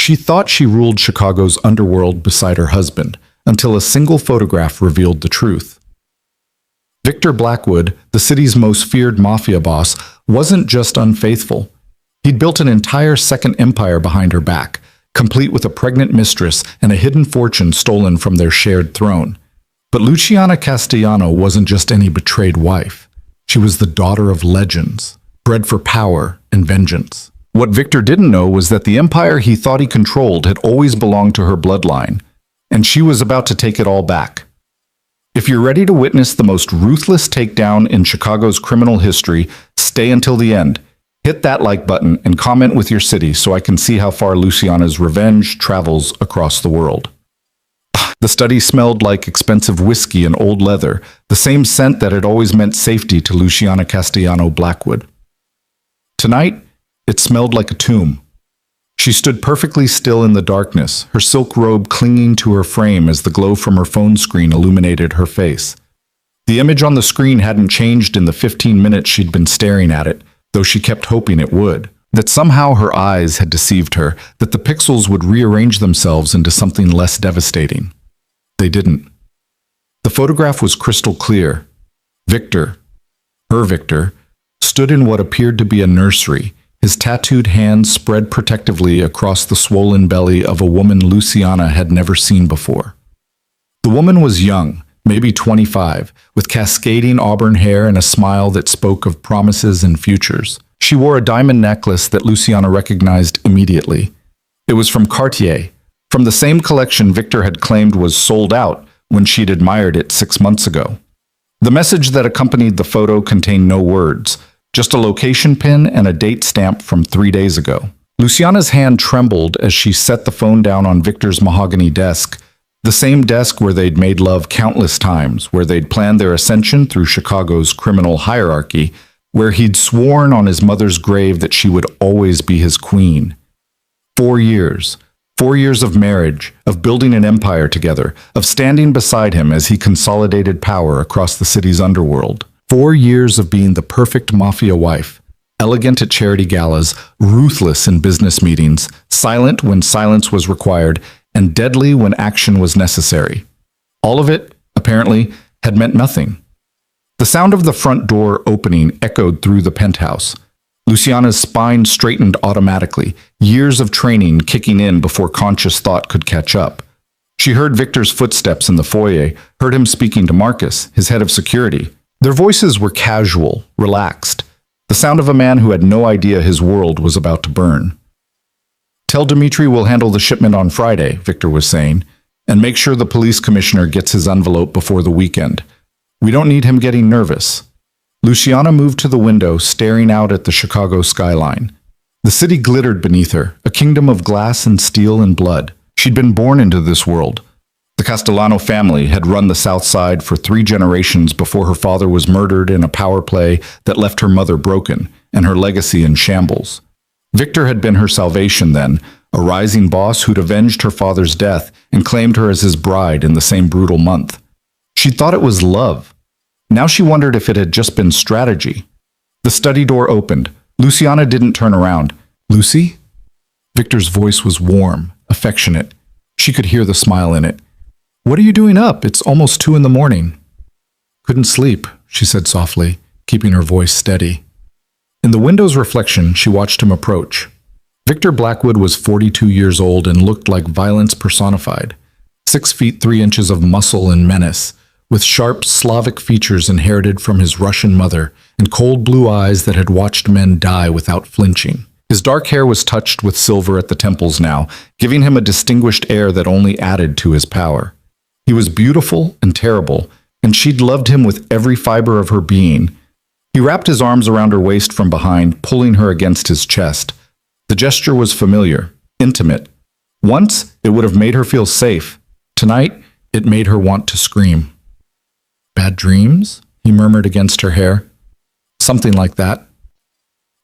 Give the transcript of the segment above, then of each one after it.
She thought she ruled Chicago's underworld beside her husband, until a single photograph revealed the truth. Victor Blackwood, the city's most feared mafia boss, wasn't just unfaithful. He'd built an entire second empire behind her back, complete with a pregnant mistress and a hidden fortune stolen from their shared throne. But Luciana Castellano wasn't just any betrayed wife. She was the daughter of legends, bred for power and vengeance. What Victor didn't know was that the empire he thought he controlled had always belonged to her bloodline, and she was about to take it all back. If you're ready to witness the most ruthless takedown in Chicago's criminal history, stay until the end. Hit that like button and comment with your city so I can see how far Luciana's revenge travels across the world. The study smelled like expensive whiskey and old leather, the same scent that had always meant safety to Luciana Castellano Blackwood. Tonight, it smelled like a tomb. She stood perfectly still in the darkness, her silk robe clinging to her frame as the glow from her phone screen illuminated her face. The image on the screen hadn't changed in the 15 minutes she'd been staring at it, though she kept hoping it would. That somehow her eyes had deceived her, that the pixels would rearrange themselves into something less devastating. They didn't. The photograph was crystal clear. Victor, her Victor, stood in what appeared to be a nursery, his tattooed hands spread protectively across the swollen belly of a woman Luciana had never seen before. The woman was young, maybe 25, with cascading auburn hair and a smile that spoke of promises and futures. She wore a diamond necklace that Luciana recognized immediately. It was from Cartier, from the same collection Victor had claimed was sold out when she'd admired it 6 months ago. The message that accompanied the photo contained no words, just a location pin and a date stamp from 3 days ago. Luciana's hand trembled as she set the phone down on Victor's mahogany desk, the same desk where they'd made love countless times, where they'd planned their ascension through Chicago's criminal hierarchy, where he'd sworn on his mother's grave that she would always be his queen. 4 years. 4 years of marriage, of building an empire together, of standing beside him as he consolidated power across the city's underworld. 4 years of being the perfect mafia wife, elegant at charity galas, ruthless in business meetings, silent when silence was required, and deadly when action was necessary. All of it, apparently, had meant nothing. The sound of the front door opening echoed through the penthouse. Luciana's spine straightened automatically, years of training kicking in before conscious thought could catch up. She heard Victor's footsteps in the foyer, heard him speaking to Marcus, his head of security. Their voices were casual, relaxed, the sound of a man who had no idea his world was about to burn. "Tell Dimitri we'll handle the shipment on Friday," Victor was saying, "and make sure the police commissioner gets his envelope before the weekend. We don't need him getting nervous." Luciana moved to the window, staring out at the Chicago skyline. The city glittered beneath her, a kingdom of glass and steel and blood. She'd been born into this world. The Castellano family had run the South Side for 3 generations before her father was murdered in a power play that left her mother broken and her legacy in shambles. Victor had been her salvation then, a rising boss who'd avenged her father's death and claimed her as his bride in the same brutal month. She thought it was love. Now she wondered if it had just been strategy. The study door opened. Luciana didn't turn around. "Lucy?" Victor's voice was warm, affectionate. She could hear the smile in it. "What are you doing up? It's almost 2 in the morning." "Couldn't sleep," she said softly, keeping her voice steady. In the window's reflection, she watched him approach. Victor Blackwood was 42 years old and looked like violence personified. 6 feet 3 inches of muscle and menace, with sharp Slavic features inherited from his Russian mother and cold blue eyes that had watched men die without flinching. His dark hair was touched with silver at the temples now, giving him a distinguished air that only added to his power. He was beautiful and terrible, and she'd loved him with every fiber of her being. He wrapped his arms around her waist from behind, pulling her against his chest. The gesture was familiar, intimate. Once, it would have made her feel safe. Tonight, it made her want to scream. "Bad dreams?" he murmured against her hair. "Something like that."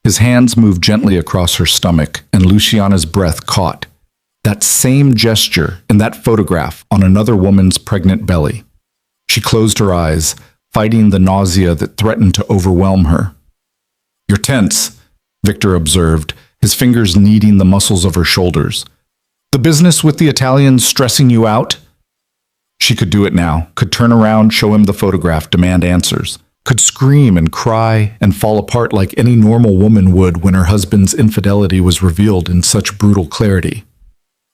His hands moved gently across her stomach, and Luciana's breath caught. That same gesture in that photograph on another woman's pregnant belly. She closed her eyes, fighting the nausea that threatened to overwhelm her. "You're tense," Victor observed, his fingers kneading the muscles of her shoulders. The business with the Italians stressing you out? She could do it now, could turn around, show him the photograph, demand answers, could scream and cry and fall apart like any normal woman would when her husband's infidelity was revealed in such brutal clarity.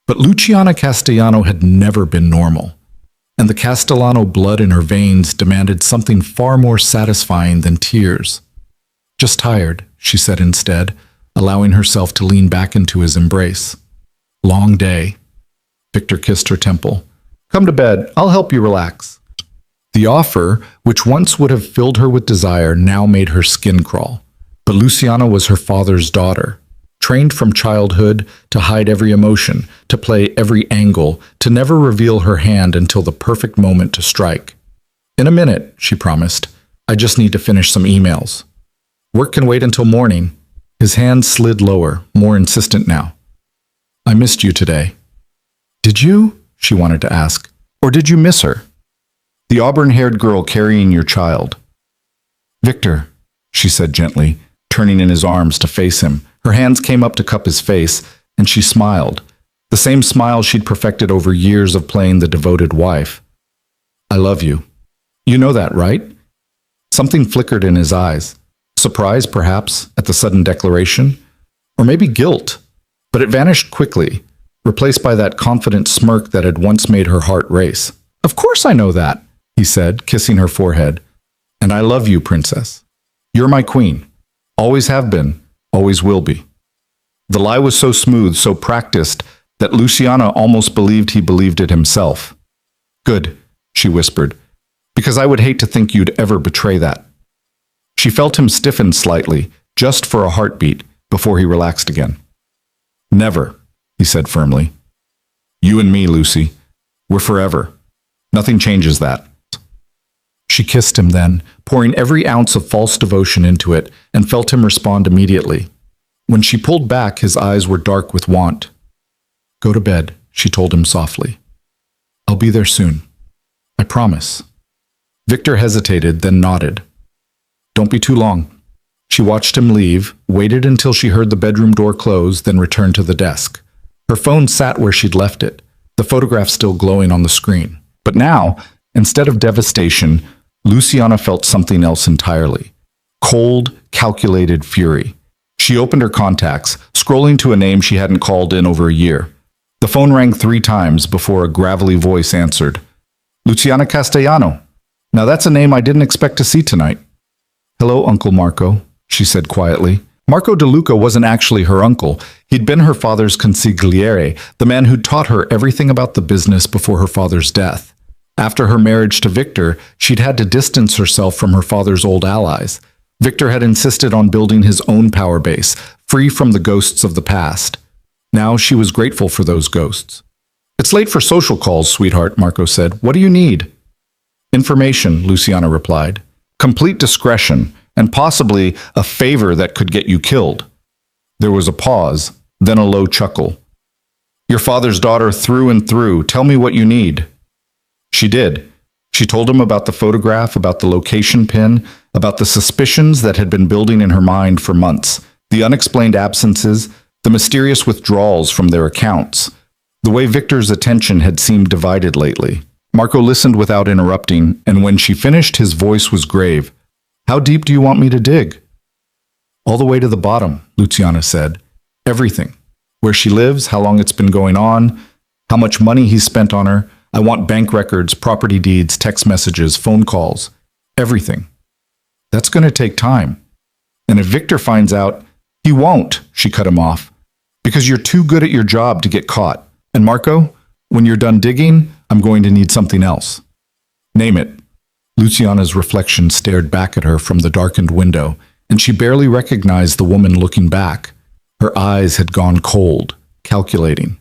But Luciana Castellano had never been normal, and the Castellano blood in her veins demanded something far more satisfying than tears. Just tired, she said instead, allowing herself to lean back into his embrace. Long day. Victor kissed her temple. Come to bed. I'll help you relax. The offer, which once would have filled her with desire, now made her skin crawl. But Luciana was her father's daughter, trained from childhood to hide every emotion, to play every angle, to never reveal her hand until the perfect moment to strike. In a minute, she promised. I just need to finish some emails. Work can wait until morning. His hand slid lower, more insistent now. I missed you today. Did you? She wanted to ask. Or did you miss her? The auburn-haired girl carrying your child. Victor, she said gently, turning in his arms to face him. Her hands came up to cup his face, and she smiled, the same smile she'd perfected over years of playing the devoted wife. I love you. You know that, right? Something flickered in his eyes. Surprise, perhaps, at the sudden declaration, or maybe guilt, but it vanished quickly, replaced by that confident smirk that had once made her heart race. Of course I know that, he said, kissing her forehead. And I love you, princess. You're my queen. Always have been, always will be. The lie was so smooth, so practiced, that Luciana almost believed he believed it himself. Good, she whispered, because I would hate to think you'd ever betray that. She felt him stiffen slightly, just for a heartbeat, before he relaxed again. Never, he said firmly. You and me, Lucy. We're forever. Nothing changes that. She kissed him then, pouring every ounce of false devotion into it, and felt him respond immediately. When she pulled back, his eyes were dark with want. Go to bed, she told him softly. I'll be there soon. I promise. Victor hesitated, then nodded. Don't be too long. She watched him leave, waited until she heard the bedroom door close, then returned to the desk. Her phone sat where she'd left it, the photograph still glowing on the screen. But now, instead of devastation, Luciana felt something else entirely. Cold, calculated fury. She opened her contacts, scrolling to a name she hadn't called in over a year. The phone rang 3 times before a gravelly voice answered. Luciana Castellano. Now that's a name I didn't expect to see tonight. Hello, Uncle Marco, she said quietly. Marco De Luca wasn't actually her uncle. He'd been her father's consigliere, the man who'd taught her everything about the business before her father's death. After her marriage to Victor, she'd had to distance herself from her father's old allies. Victor had insisted on building his own power base, free from the ghosts of the past. Now she was grateful for those ghosts. It's late for social calls, sweetheart, Marco said. What do you need? Information, Luciana replied. Complete discretion, and possibly a favor that could get you killed. There was a pause, then a low chuckle. Your father's daughter through and through. Tell me what you need. She did. She told him about the photograph, about the location pin, about the suspicions that had been building in her mind for months, the unexplained absences, the mysterious withdrawals from their accounts, the way Victor's attention had seemed divided lately. Marco listened without interrupting, and when she finished, his voice was grave. How deep do you want me to dig? All the way to the bottom, Luciana said. Everything. Where she lives, how long it's been going on, how much money he's spent on her. I want bank records, property deeds, text messages, phone calls. Everything. That's going to take time. And if Victor finds out, he won't, she cut him off. Because you're too good at your job to get caught. And Marco, when you're done digging, I'm going to need something else. Name it. Luciana's reflection stared back at her from the darkened window, and she barely recognized the woman looking back. Her eyes had gone cold, calculating.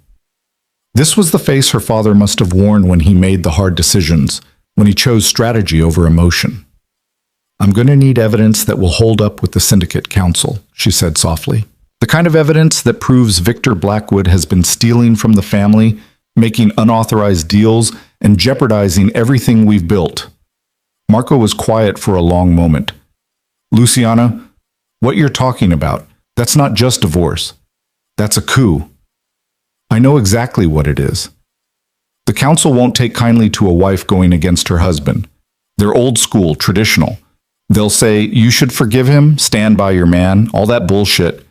This was the face her father must have worn when he made the hard decisions, when he chose strategy over emotion. I'm going to need evidence that will hold up with the syndicate council, she said softly. The kind of evidence that proves Victor Blackwood has been stealing from the family, making unauthorized deals, and jeopardizing everything we've built. Marco was quiet for a long moment. Luciana, what you're talking about, that's not just divorce. That's a coup. I know exactly what it is. The council won't take kindly to a wife going against her husband. They're old school, traditional. They'll say, you should forgive him, stand by your man, all that bullshit.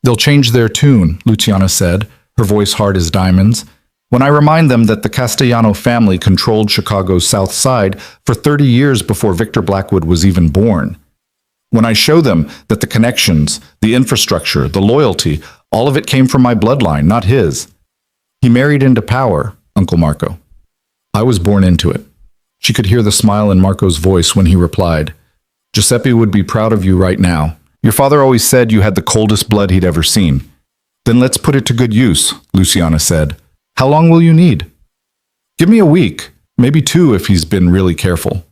They'll change their tune, Luciana said, her voice hard as diamonds. When I remind them that the Castellano family controlled Chicago's South Side for 30 years before Victor Blackwood was even born. When I show them that the connections, the infrastructure, the loyalty, all of it came from my bloodline, not his. He married into power, Uncle Marco. I was born into it. She could hear the smile in Marco's voice when he replied, Giuseppe would be proud of you right now. Your father always said you had the coldest blood he'd ever seen. Then let's put it to good use, Luciana said. How long will you need? Give me a week, maybe 2 if he's been really careful.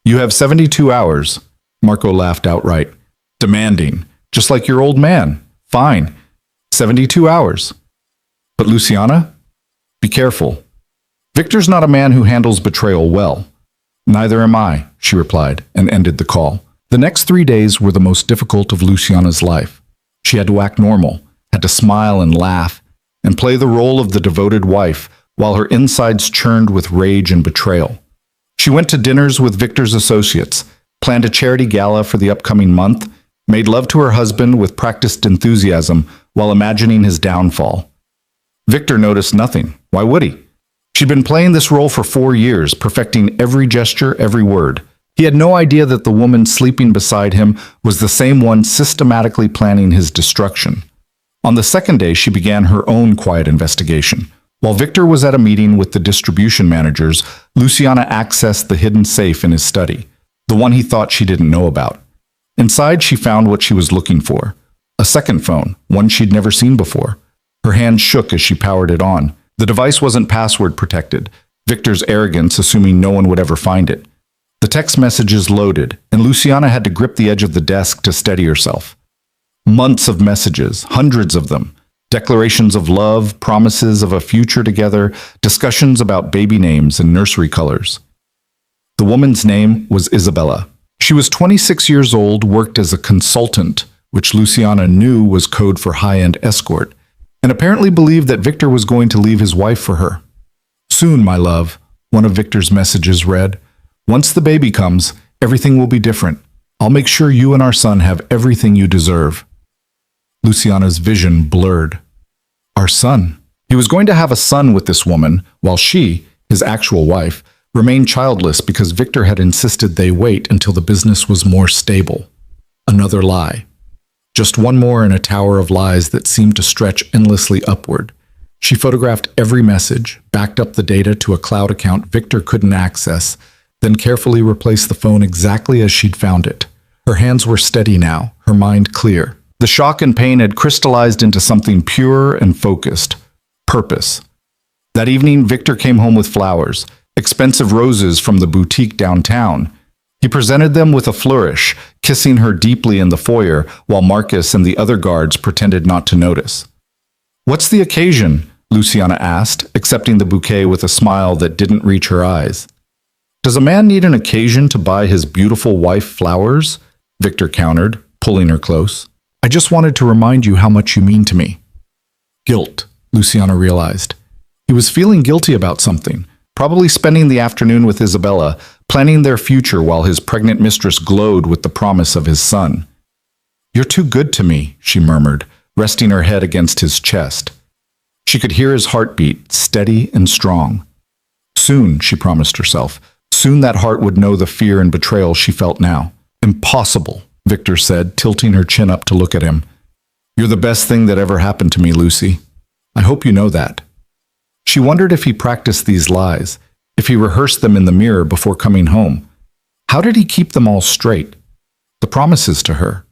You have 72 hours. Marco laughed outright. Demanding, just like your old man. Fine. 72 hours. But Luciana, be careful. Victor's not a man who handles betrayal well. Neither am I, she replied, and ended the call. The next 3 days were the most difficult of Luciana's life. She had to act normal, had to smile and laugh, and play the role of the devoted wife, while her insides churned with rage and betrayal. She went to dinners with Victor's associates, planned a charity gala for the upcoming month, made love to her husband with practiced enthusiasm while imagining his downfall. Victor noticed nothing. Why would he? She'd been playing this role for 4 years, perfecting every gesture, every word. He had no idea that the woman sleeping beside him was the same one systematically planning his destruction. On the second day, she began her own quiet investigation. While Victor was at a meeting with the distribution managers, Luciana accessed the hidden safe in his study, the one he thought she didn't know about. Inside, she found what she was looking for. A second phone, one she'd never seen before. Her hand shook as she powered it on. The device wasn't password protected, Victor's arrogance assuming no one would ever find it. The text messages loaded, and Luciana had to grip the edge of the desk to steady herself. Months of messages, hundreds of them. Declarations of love, promises of a future together, discussions about baby names and nursery colors. The woman's name was Isabella. She was 26 years old, worked as a consultant, which Luciana knew was code for high-end escort, and apparently believed that Victor was going to leave his wife for her. Soon, my love, one of Victor's messages read. Once the baby comes, everything will be different. I'll make sure you and our son have everything you deserve. Luciana's vision blurred. Our son. He was going to have a son with this woman, while she, his actual wife, remained childless because Victor had insisted they wait until the business was more stable. Another lie. Just one more in a tower of lies that seemed to stretch endlessly upward. She photographed every message, backed up the data to a cloud account Victor couldn't access, then carefully replaced the phone exactly as she'd found it. Her hands were steady now, her mind clear. The shock and pain had crystallized into something pure and focused. Purpose. That evening, Victor came home with flowers, expensive roses from the boutique downtown. He presented them with a flourish, kissing her deeply in the foyer, while Marcus and the other guards pretended not to notice. What's the occasion? Luciana asked, accepting the bouquet with a smile that didn't reach her eyes. Does a man need an occasion to buy his beautiful wife flowers? Victor countered, pulling her close. I just wanted to remind you how much you mean to me. Guilt, Luciana realized. He was feeling guilty about something, probably spending the afternoon with Isabella, planning their future while his pregnant mistress glowed with the promise of his son. You're too good to me, she murmured, resting her head against his chest. She could hear his heartbeat, steady and strong. Soon, she promised herself, soon that heart would know the fear and betrayal she felt now. Impossible, Victor said, tilting her chin up to look at him. You're the best thing that ever happened to me, Lucy. I hope you know that. She wondered if he practiced these lies, if he rehearsed them in the mirror before coming home. How did he keep them all straight? The promises to her.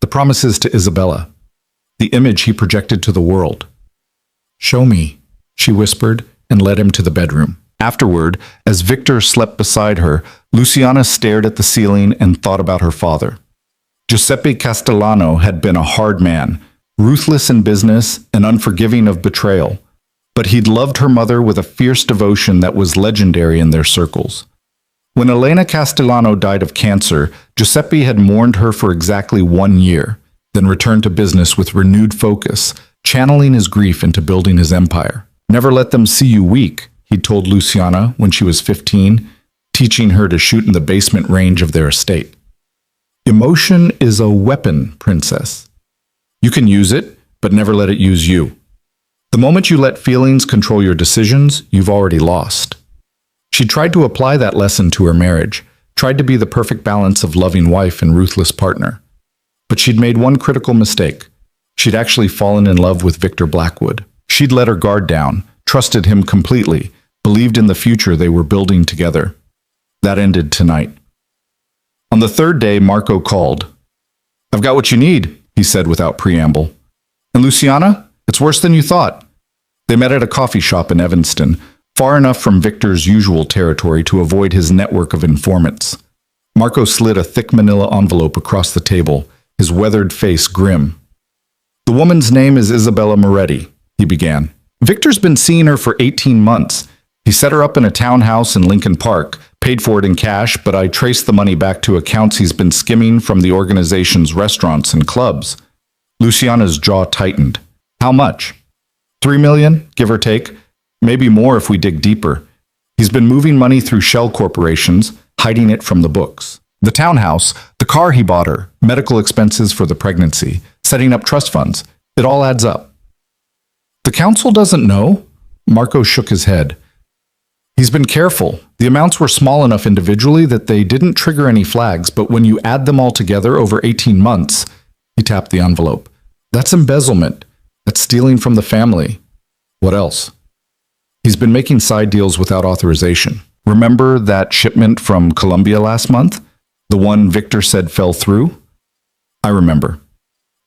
The promises to Isabella. The image he projected to the world. Show me, she whispered and led him to the bedroom. Afterward, as Victor slept beside her, Luciana stared at the ceiling and thought about her father. Giuseppe Castellano had been a hard man, ruthless in business and unforgiving of betrayal, but he'd loved her mother with a fierce devotion that was legendary in their circles. When Elena Castellano died of cancer, Giuseppe had mourned her for exactly 1 year, then returned to business with renewed focus, channeling his grief into building his empire. Never let them see you weak, he'd told Luciana when she was 15, teaching her to shoot in the basement range of their estate. Emotion is a weapon, princess. You can use it, but never let it use you. The moment you let feelings control your decisions, you've already lost. She tried to apply that lesson to her marriage, tried to be the perfect balance of loving wife and ruthless partner. But she'd made one critical mistake. She'd actually fallen in love with Victor Blackwood. She'd let her guard down, trusted him completely, believed in the future they were building together. That ended tonight. On the third day, Marco called. "I've got what you need," he said without preamble. "And Luciana? It's worse than you thought." They met at a coffee shop in Evanston, far enough from Victor's usual territory to avoid his network of informants. Marco slid a thick manila envelope across the table, his weathered face grim. "The woman's name is Isabella Moretti," he began. "Victor's been seeing her for 18 months. He set her up in a townhouse in Lincoln Park, paid for it in cash, but I traced the money back to accounts he's been skimming from the organization's restaurants and clubs." Luciana's jaw tightened. "How much?" $3 million, give or take. Maybe more if we dig deeper. He's been moving money through shell corporations, hiding it from the books. The townhouse, the car he bought her, medical expenses for the pregnancy, setting up trust funds. It all adds up. "The council doesn't know?" Marco shook his head. "He's been careful. The amounts were small enough individually that they didn't trigger any flags, but when you add them all together over 18 months, he tapped the envelope. "That's embezzlement. That's stealing from the family. What else?" "He's been making side deals without authorization. Remember that shipment from Colombia last month? The one Victor said fell through?" "I remember."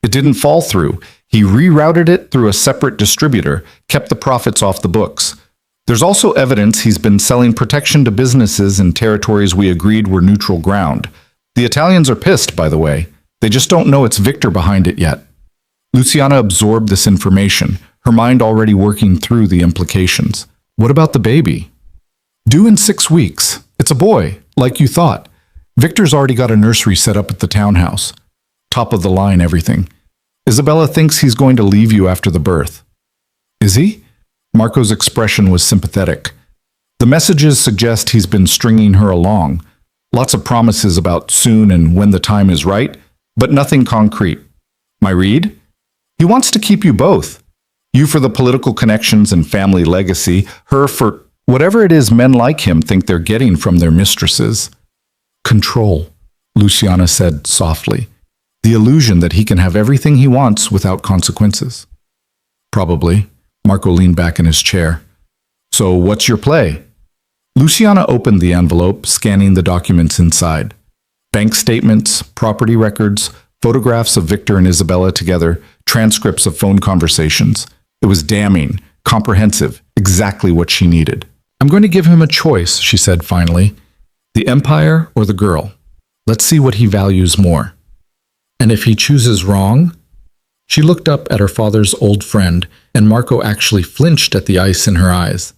"It didn't fall through. He rerouted it through a separate distributor, kept the profits off the books. There's also evidence he's been selling protection to businesses in territories we agreed were neutral ground. The Italians are pissed, by the way. They just don't know it's Victor behind it yet." Luciana absorbed this information, her mind already working through the implications. "What about the baby?" "Due in 6 weeks. It's a boy, like you thought. Victor's already got a nursery set up at the townhouse. Top of the line everything. Isabella thinks he's going to leave you after the birth." "Is he?" Marco's expression was sympathetic. "The messages suggest he's been stringing her along. Lots of promises about soon and when the time is right, but nothing concrete. My read? He wants to keep you both. You for the political connections and family legacy, her for whatever it is men like him think they're getting from their mistresses." "Control," Luciana said softly. "The illusion that he can have everything he wants without consequences." "Probably." Marco leaned back in his chair. "So what's your play?" Luciana opened the envelope, scanning the documents inside. Bank statements, property records, photographs of Victor and Isabella together, transcripts of phone conversations. It was damning, comprehensive, exactly what she needed. "I'm going to give him a choice," she said finally. "The empire or the girl. Let's see what he values more. And if he chooses wrong?" She looked up at her father's old friend, and Marco actually flinched at the ice in her eyes.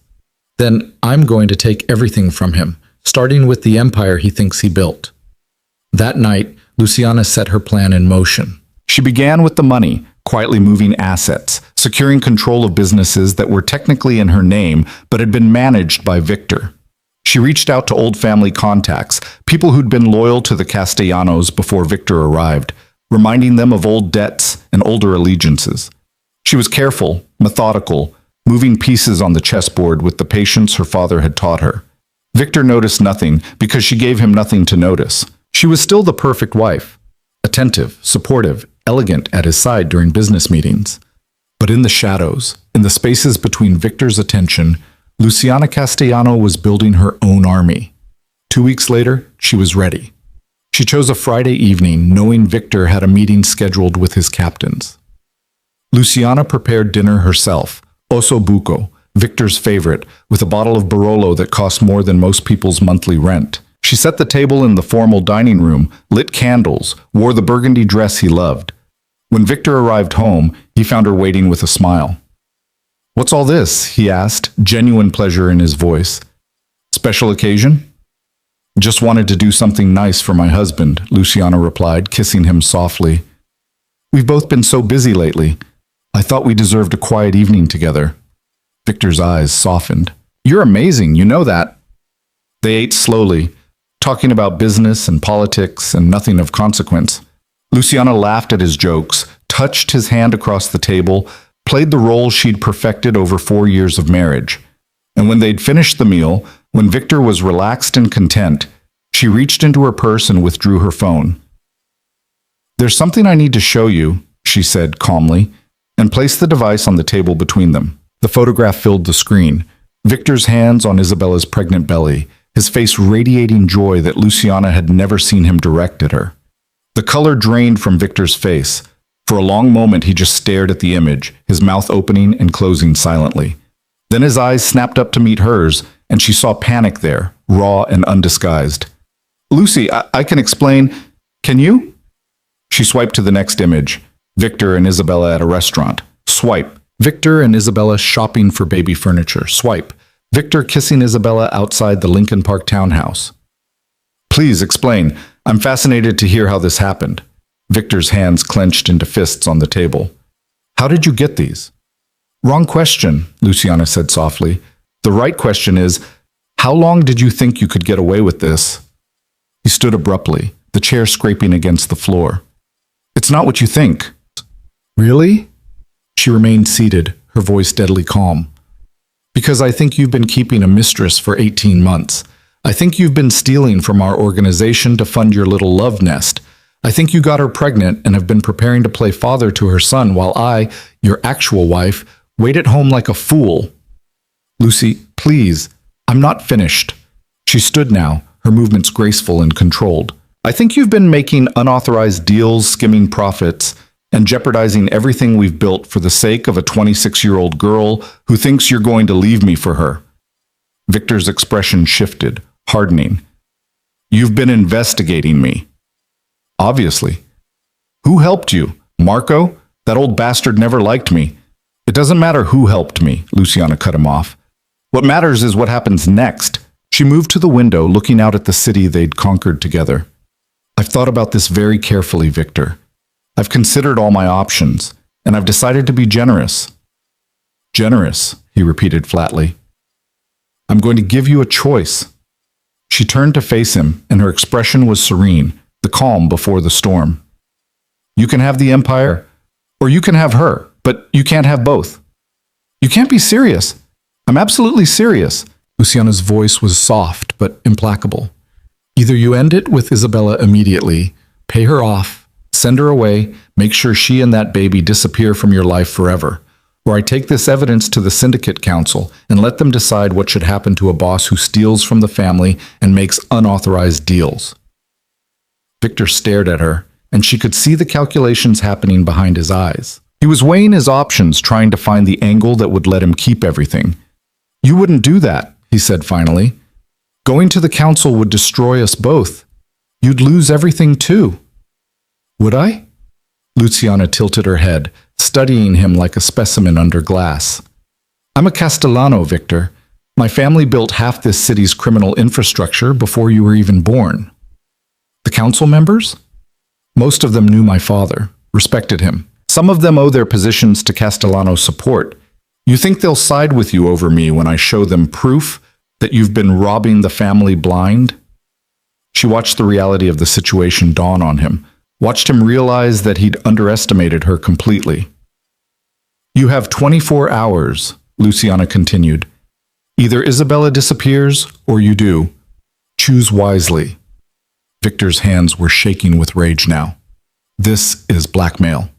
"Then I'm going to take everything from him, starting with the empire he thinks he built." That night, Luciana set her plan in motion. She began with the money, quietly moving assets, securing control of businesses that were technically in her name but had been managed by Victor. She reached out to old family contacts, people who'd been loyal to the Castellanos before Victor arrived, reminding them of old debts and older allegiances. She was careful, methodical, moving pieces on the chessboard with the patience her father had taught her. Victor noticed nothing because she gave him nothing to notice. She was still the perfect wife, attentive, supportive, elegant at his side during business meetings. But in the shadows, in the spaces between Victor's attention, Luciana Castellano was building her own army. 2 weeks later, she was ready. She chose a Friday evening, knowing Victor had a meeting scheduled with his captains. Luciana prepared dinner herself, osso buco, Victor's favorite, with a bottle of Barolo that cost more than most people's monthly rent. She set the table in the formal dining room, lit candles, wore the burgundy dress he loved. When Victor arrived home, he found her waiting with a smile. "What's all this?" he asked, genuine pleasure in his voice. "Special occasion?" "Just wanted to do something nice for my husband," Luciana replied, kissing him softly. "We've both been so busy lately. I thought we deserved a quiet evening together. Victor's eyes softened. You're amazing, you know that. They ate slowly, talking about business and politics and nothing of consequence. Luciana laughed at his jokes, touched his hand across the table, played the role she'd perfected over 4 years of marriage. And when they'd finished the meal, when Victor was relaxed and content, she reached into her purse and withdrew her phone. There's something I need to show you, she said calmly, and placed the device on the table between them. The photograph filled the screen. Victor's hands on Isabella's pregnant belly, his face radiating joy that Luciana had never seen him direct at her. The color drained from Victor's face. For a long moment he just stared at the image, his mouth opening and closing silently. Then his eyes snapped up to meet hers, and she saw panic there, raw and undisguised. Lucy, I can explain. Can you? She swiped to the next image. Victor and Isabella at a restaurant. Swipe. Victor and Isabella shopping for baby furniture. Swipe. Victor kissing Isabella outside the Lincoln Park townhouse. Please explain. I'm fascinated to hear how this happened. Victor's hands clenched into fists on the table. How did you get these? Wrong question, Luciana said softly. The right question is, how long did you think you could get away with this? He stood abruptly, the chair scraping against the floor. It's not what you think. Really? She remained seated, her voice deadly calm. Because I think you've been keeping a mistress for 18 months. I think you've been stealing from our organization to fund your little love nest. I think you got her pregnant and have been preparing to play father to her son while I, your actual wife, wait at home like a fool. Lucy, please, I'm not finished. She stood now, her movements graceful and controlled. I think you've been making unauthorized deals, skimming profits, and jeopardizing everything we've built for the sake of a 26-year-old girl who thinks you're going to leave me for her. Victor's expression shifted, hardening. You've been investigating me. Obviously. Who helped you? Marco? That old bastard never liked me. It doesn't matter who helped me, Luciana cut him off. What matters is what happens next. She moved to the window, looking out at the city they'd conquered together. I've thought about this very carefully, Victor. I've considered all my options, and I've decided to be generous. Generous, he repeated flatly. I'm going to give you a choice. She turned to face him, and her expression was serene, the calm before the storm. You can have the empire, or you can have her, but you can't have both. You can't be serious. I'm absolutely serious. Luciana's voice was soft but implacable. Either you end it with Isabella immediately, pay her off, send her away, make sure she and that baby disappear from your life forever, or I take this evidence to the syndicate council and let them decide what should happen to a boss who steals from the family and makes unauthorized deals. Victor stared at her, and she could see the calculations happening behind his eyes. He was weighing his options, trying to find the angle that would let him keep everything. You wouldn't do that, he said finally. Going to the council would destroy us both. You'd lose everything too. Would I? Luciana tilted her head, studying him like a specimen under glass. I'm a Castellano, Victor. My family built half this city's criminal infrastructure before you were even born. The council members? Most of them knew my father, respected him. Some of them owe their positions to Castellano's support. You think they'll side with you over me when I show them proof that you've been robbing the family blind? She watched the reality of the situation dawn on him, watched him realize that he'd underestimated her completely. You have 24 hours, Luciana continued. Either Isabella disappears or you do. Choose wisely. Victor's hands were shaking with rage now. This is blackmail.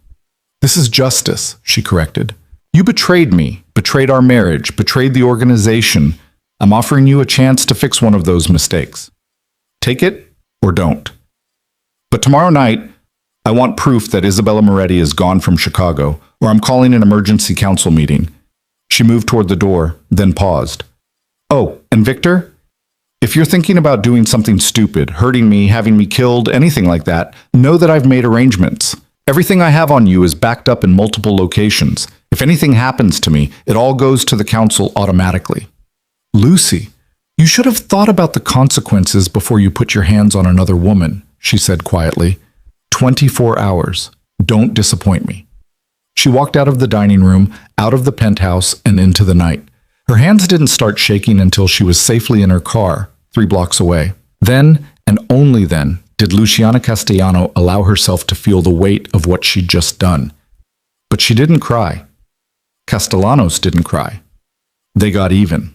This is justice, she corrected. You betrayed me, betrayed our marriage, betrayed the organization. I'm offering you a chance to fix one of those mistakes. Take it or don't. But tomorrow night, I want proof that Isabella Moretti is gone from Chicago, or I'm calling an emergency council meeting. She moved toward the door, then paused. Oh, and Victor? If you're thinking about doing something stupid, hurting me, having me killed, anything like that, know that I've made arrangements. Everything I have on you is backed up in multiple locations. If anything happens to me, it all goes to the council automatically. Lucy, you should have thought about the consequences before you put your hands on another woman, she said quietly. 24 hours. Don't disappoint me. She walked out of the dining room, out of the penthouse, and into the night. Her hands didn't start shaking until she was safely in her car, 3 blocks away. Then, and only then, did Luciana Castellano allow herself to feel the weight of what she'd just done. But she didn't cry. Castellanos didn't cry. They got even.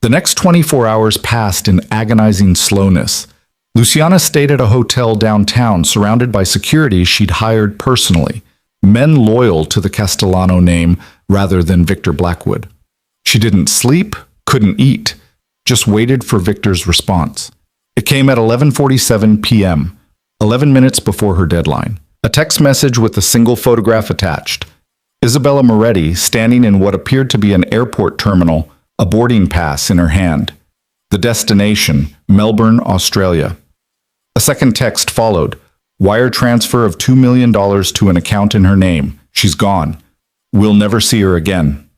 The next 24 hours passed in agonizing slowness. Luciana stayed at a hotel downtown surrounded by security she'd hired personally, men loyal to the Castellano name rather than Victor Blackwood. She didn't sleep, couldn't eat, just waited for Victor's response. It came at 11:47 p.m., 11 minutes before her deadline. A text message with a single photograph attached. Isabella Moretti standing in what appeared to be an airport terminal, a boarding pass in her hand. The destination, Melbourne, Australia. A second text followed. Wire transfer of $2 million to an account in her name. She's gone. We'll never see her again.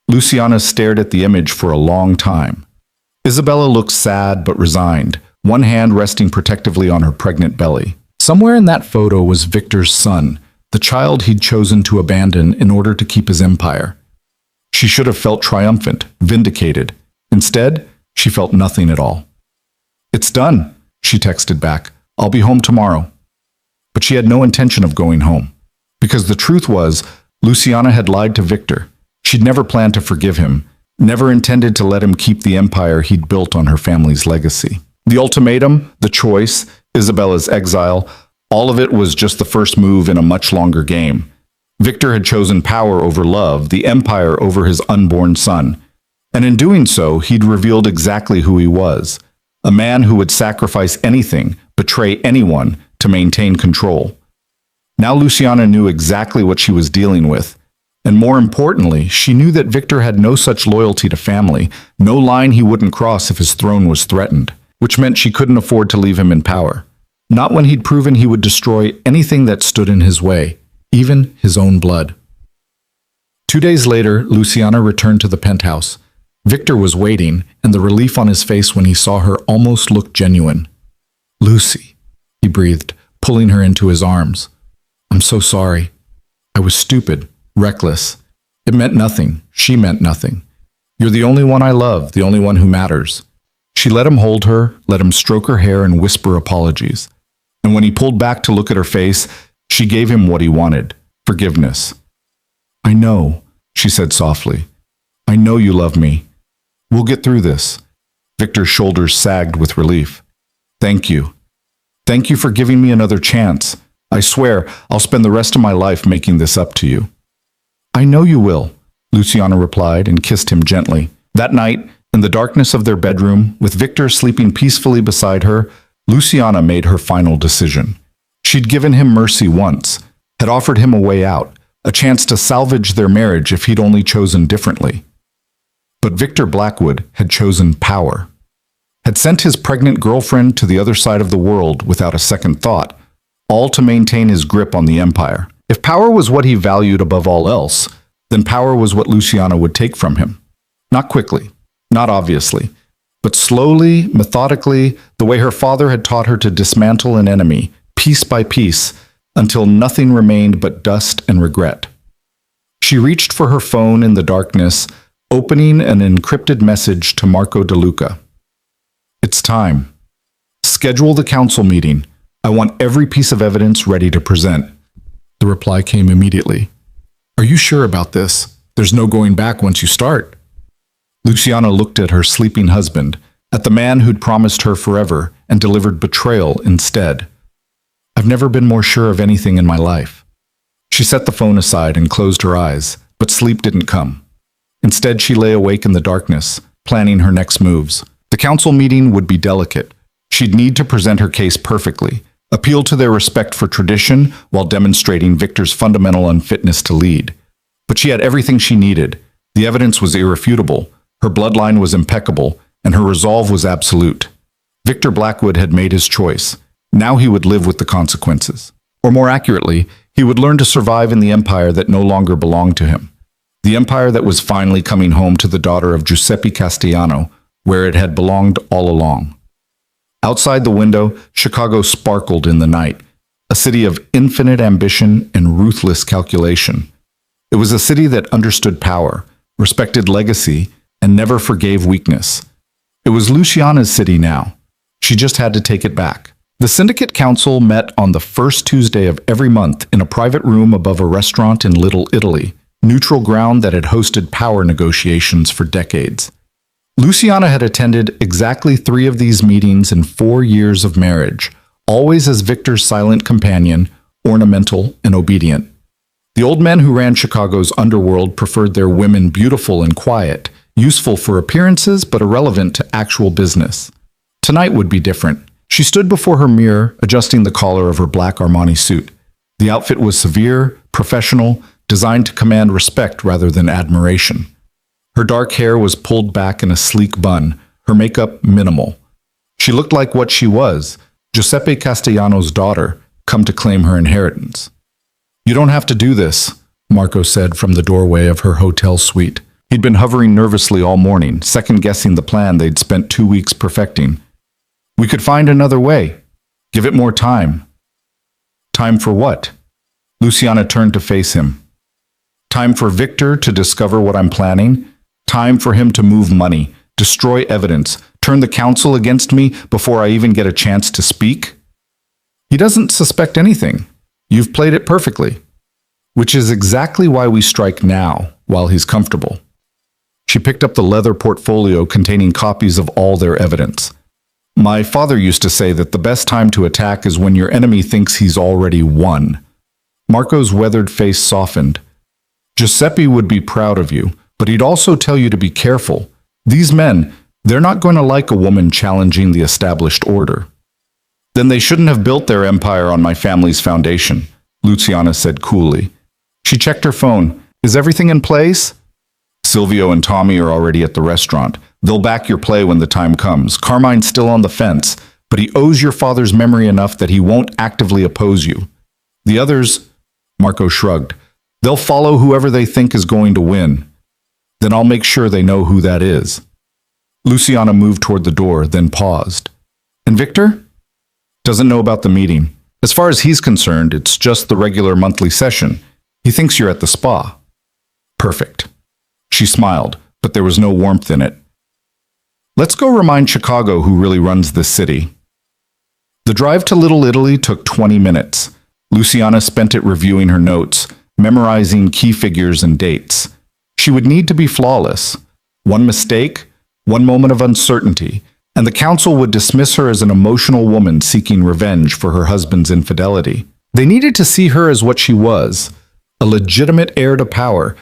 Luciana stared at the image for a long time. Isabella looked sad but resigned, one hand resting protectively on her pregnant belly. Somewhere in that photo was Victor's son, the child he'd chosen to abandon in order to keep his empire. She should have felt triumphant, vindicated. Instead, she felt nothing at all. "It's done," she texted back. "I'll be home tomorrow." But she had no intention of going home. Because the truth was, Luciana had lied to Victor. She'd never planned to forgive him, never intended to let him keep the empire he'd built on her family's legacy. The ultimatum, the choice, Isabella's exile, all of it was just the first move in a much longer game. Victor had chosen power over love, the empire over his unborn son. And in doing so, he'd revealed exactly who he was. A man who would sacrifice anything, betray anyone, to maintain control. Now Luciana knew exactly what she was dealing with. And more importantly, she knew that Victor had no such loyalty to family, no line he wouldn't cross if his throne was threatened, which meant she couldn't afford to leave him in power. Not when he'd proven he would destroy anything that stood in his way, even his own blood. 2 days later, Luciana returned to the penthouse. Victor was waiting, and the relief on his face when he saw her almost looked genuine. "Lucy," he breathed, pulling her into his arms. "I'm so sorry. I was stupid, reckless. It meant nothing. She meant nothing. You're the only one I love, the only one who matters." She let him hold her, let him stroke her hair and whisper apologies. And when he pulled back to look at her face, she gave him what he wanted, forgiveness. "I know," she said softly. "I know you love me. We'll get through this." Victor's shoulders sagged with relief. "Thank you. Thank you for giving me another chance. I swear I'll spend the rest of my life making this up to you." "I know you will," Luciana replied and kissed him gently. That night, in the darkness of their bedroom, with Victor sleeping peacefully beside her, Luciana made her final decision. She'd given him mercy once, had offered him a way out, a chance to salvage their marriage if he'd only chosen differently. But Victor Blackwood had chosen power, had sent his pregnant girlfriend to the other side of the world without a second thought, all to maintain his grip on the empire. If power was what he valued above all else, then power was what Luciana would take from him. Not quickly, not obviously, but slowly, methodically, the way her father had taught her to dismantle an enemy, piece by piece, until nothing remained but dust and regret. She reached for her phone in the darkness, opening an encrypted message to Marco De Luca. "It's time. Schedule the council meeting. I want every piece of evidence ready to present." The reply came immediately. "Are you sure about this? There's no going back once you start." Luciana looked at her sleeping husband, at the man who'd promised her forever and delivered betrayal instead. "I've never been more sure of anything in my life." She set the phone aside and closed her eyes, but sleep didn't come. Instead, she lay awake in the darkness, planning her next moves. The council meeting would be delicate. She'd need to present her case perfectly, appeal to their respect for tradition while demonstrating Victor's fundamental unfitness to lead. But she had everything she needed. The evidence was irrefutable, her bloodline was impeccable, and her resolve was absolute. Victor Blackwood had made his choice. Now he would live with the consequences. Or more accurately, he would learn to survive in the empire that no longer belonged to him. The empire that was finally coming home to the daughter of Giuseppe Castellano, where it had belonged all along. Outside the window, Chicago sparkled in the night. a city of infinite ambition and ruthless calculation. It was a city that understood power, respected legacy, and never forgave weakness. It was Luciana's city now. She just had to take it back. The Syndicate Council met on the first Tuesday of every month in a private room above a restaurant in Little Italy, neutral ground that had hosted power negotiations for decades. Luciana had attended exactly 3 of these meetings in 4 years of marriage, always as Victor's silent companion, ornamental and obedient. The old men who ran Chicago's underworld preferred their women beautiful and quiet, useful for appearances but irrelevant to actual business. Tonight would be different. She stood before her mirror, adjusting the collar of her black Armani suit. The outfit was severe, professional, designed to command respect rather than admiration. Her dark hair was pulled back in a sleek bun, her makeup minimal. She looked like what she was, Giuseppe Castellano's daughter, come to claim her inheritance. "You don't have to do this," Marco said from the doorway of her hotel suite. He'd been hovering nervously all morning, second-guessing the plan they'd spent 2 weeks perfecting. "We could find another way. Give it more time." Time for what? Luciana turned to face him. Time for Victor to discover what I'm planning. Time for him to move money, destroy evidence, turn the council against me before I even get a chance to speak. He doesn't suspect anything. You've played it perfectly. Which is exactly why we strike now, while he's comfortable. She picked up the leather portfolio containing copies of all their evidence. My father used to say that the best time to attack is when your enemy thinks he's already won. Marco's weathered face softened. Giuseppe would be proud of you, but he'd also tell you to be careful. These men, they're not going to like a woman challenging the established order. Then they shouldn't have built their empire on my family's foundation, Luciana said coolly. She checked her phone. Is everything in place? Silvio and Tommy are already at the restaurant. They'll back your play when the time comes. Carmine's still on the fence, but he owes your father's memory enough that he won't actively oppose you. The others, Marco shrugged, they'll follow whoever they think is going to win. Then I'll make sure they know who that is. Luciana moved toward the door, then paused. And Victor? Doesn't know about the meeting. As far as he's concerned, it's just the regular monthly session. He thinks you're at the spa. Perfect. She smiled, but there was no warmth in it. Let's go remind Chicago who really runs this city. The drive to Little Italy took 20 minutes. Luciana spent it reviewing her notes, memorizing key figures and dates. She would need to be flawless. One mistake, one moment of uncertainty, and the council would dismiss her as an emotional woman seeking revenge for her husband's infidelity. They needed to see her as what she was, a legitimate heir to power,